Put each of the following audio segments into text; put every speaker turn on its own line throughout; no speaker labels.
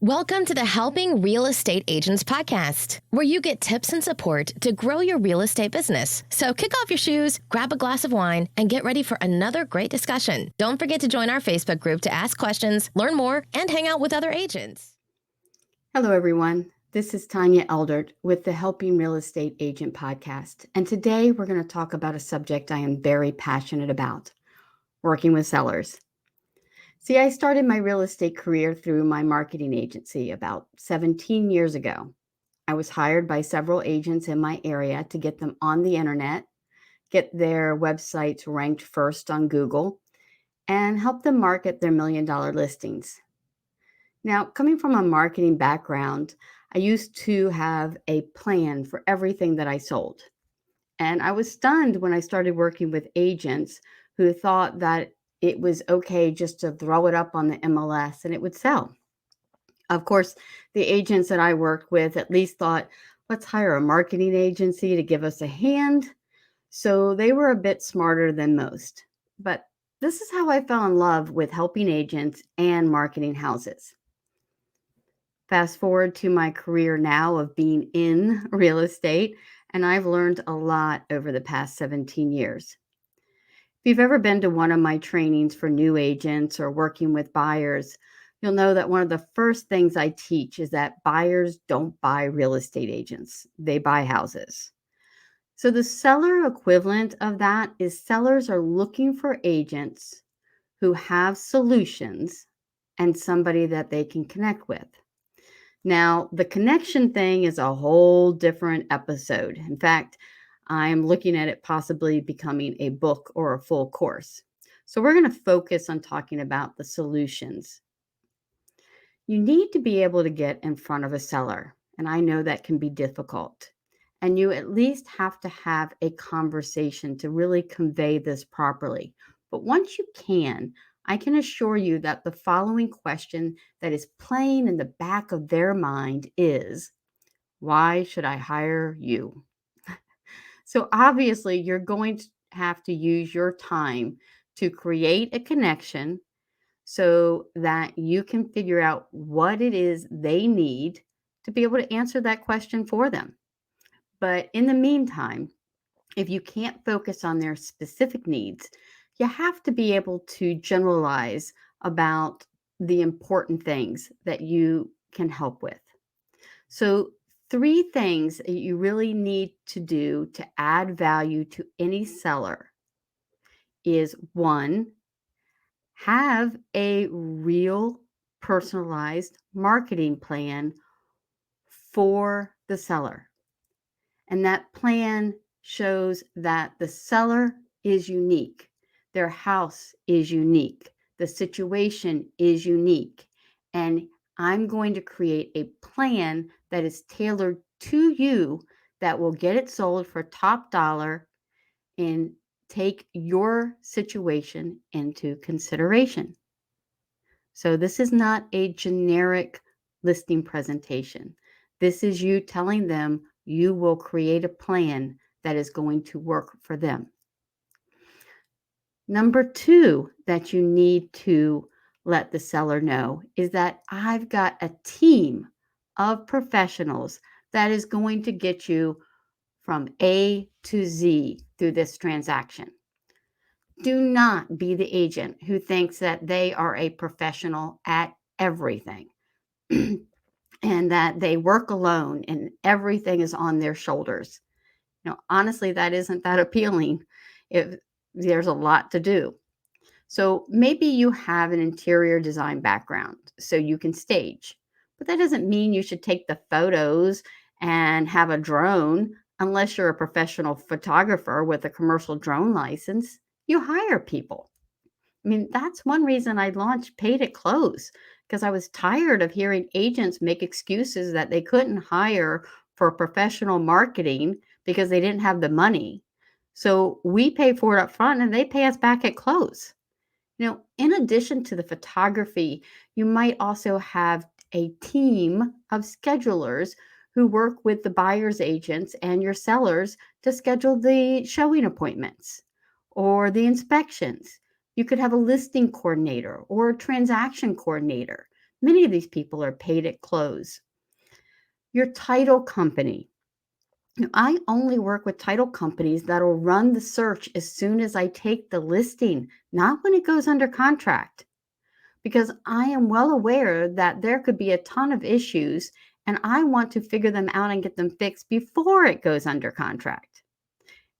Welcome to the Helping Real Estate Agents podcast, where you get tips and support to grow your real estate business. So kick off your shoes, grab a glass of wine, and get ready for another great discussion. Don't forget to join our Facebook group to ask questions, learn more, and hang out with other agents.
Hello, everyone. This is Tanya Eldert with the Helping Real Estate Agent podcast. And today we're going to talk about a subject I am very passionate about, working with sellers. See, I started my real estate career through my marketing agency about 17 years ago. I was hired by several agents in my area to get them on the internet, get their websites ranked first on Google, and help them market their $1 million listings. Now, coming from a marketing background, I used to have a plan for everything that I sold. And I was stunned when I started working with agents who thought that it was okay just to throw it up on the MLS and it would sell. Of course, the agents that I worked with at least thought, let's hire a marketing agency to give us a hand. So they were a bit smarter than most. But this is how I fell in love with helping agents and marketing houses. Fast forward to my career now of being in real estate, and I've learned a lot over the past 17 years. If you've ever been to one of my trainings for new agents or working with buyers, you'll know that one of the first things I teach is that buyers don't buy real estate agents, they buy houses. So the seller equivalent of that is sellers are looking for agents who have solutions and somebody that they can connect with. Now, the connection thing is a whole different episode. In fact, I'm looking at it possibly becoming a book or a full course. So we're going to focus on talking about the solutions. You need to be able to get in front of a seller, and I know that can be difficult. And you at least have to have a conversation to really convey this properly. But once you can, I can assure you that the following question that is playing in the back of their mind is, why should I hire you? So obviously, you're going to have to use your time to create a connection so that you can figure out what it is they need to be able to answer that question for them. But in the meantime, if you can't focus on their specific needs, you have to be able to generalize about the important things that you can help with. So, 3 things that you really need to do to add value to any seller is 1, have a real personalized marketing plan for the seller. And that plan shows that the seller is unique, their house is unique, the situation is unique. And I'm going to create a plan that is tailored to you that will get it sold for top dollar and take your situation into consideration. So, this is not a generic listing presentation. This is you telling them you will create a plan that is going to work for them. Number 2 that you need to let the seller know is that I've got a team of professionals that is going to get you from A to Z through this transaction. Do not be the agent who thinks that they are a professional at everything and that they work alone and everything is on their shoulders. Honestly, that isn't that appealing if there's a lot to do. So maybe you have an interior design background so you can stage, but that doesn't mean you should take the photos and have a drone unless you're a professional photographer with a commercial drone license. You hire people. I mean, that's one reason I launched Paid at Close, because I was tired of hearing agents make excuses that they couldn't hire for professional marketing because they didn't have the money. So we pay for it up front and they pay us back at close. In addition to the photography, you might also have a team of schedulers who work with the buyer's agents and your sellers to schedule the showing appointments or the inspections. You could have a listing coordinator or a transaction coordinator Many of these people are paid at close. Your title company. I only work with title companies that'll run the search as soon as I take the listing, not when it goes under contract, because I am well aware that there could be a ton of issues and I want to figure them out and get them fixed before it goes under contract.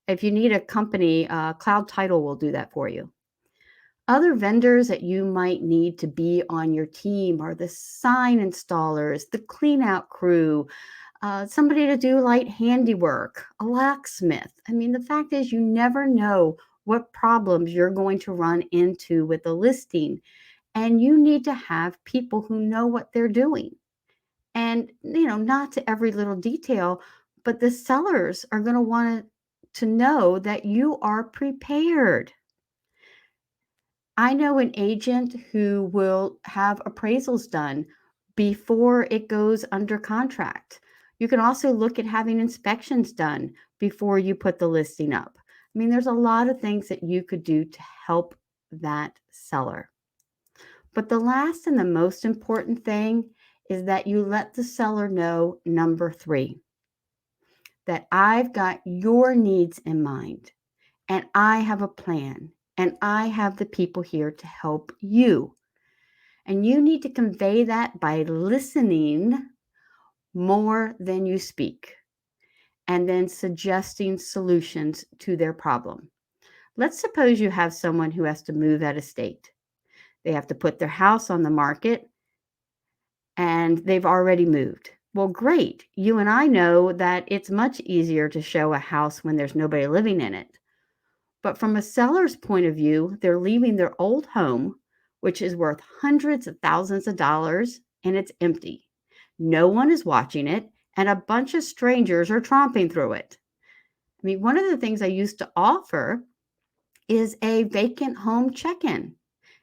If you need a company, Cloud Title will do that for you. Other vendors that you might need to be on your team are the sign installers, the clean out crew, somebody to do light handiwork, a locksmith. I mean, the fact is, you never know what problems you're going to run into with a listing, and you need to have people who know what they're doing. And, not to every little detail, but the sellers are going to want to know that you are prepared. I know an agent who will have appraisals done before it goes under contract. You can also look at having inspections done before you put the listing up. I mean, there's a lot of things that you could do to help that seller. But the last and the most important thing is that you let the seller know, number 3, that I've got your needs in mind and I have a plan and I have the people here to help you. And you need to convey that by listening more than you speak and then suggesting solutions to their problem. Let's suppose you have someone who has to move out of state. They have to put their house on the market and they've already moved. Well, great. You and I know that it's much easier to show a house when there's nobody living in it. But from a seller's point of view, they're leaving their old home, which is worth hundreds of thousands of dollars, and it's empty. No one is watching it, and a bunch of strangers are tromping through it. I mean, one of the things I used to offer is a vacant home check-in.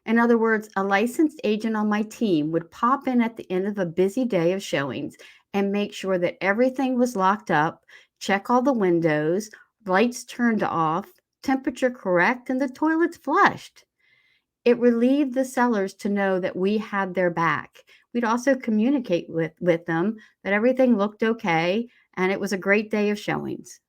In other words, a licensed agent on my team would pop in at the end of a busy day of showings and make sure that everything was locked up, check all the windows, lights turned off, temperature correct, and the toilets flushed. It relieved the sellers to know that we had their back. We'd also communicate with them that everything looked okay and it was a great day of showings.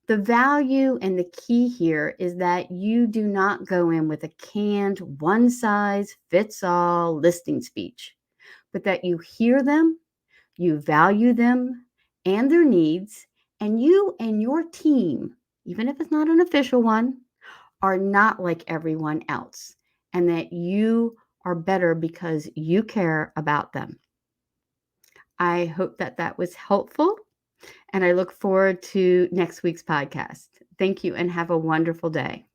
The value and the key here is that you do not go in with a canned one size fits all listing speech, but that you hear them, you value them and their needs, and you and your team, even if it's not an official one, are not like everyone else, and that you are better because you care about them. I hope that that was helpful, and I look forward to next week's podcast. Thank you and have a wonderful day.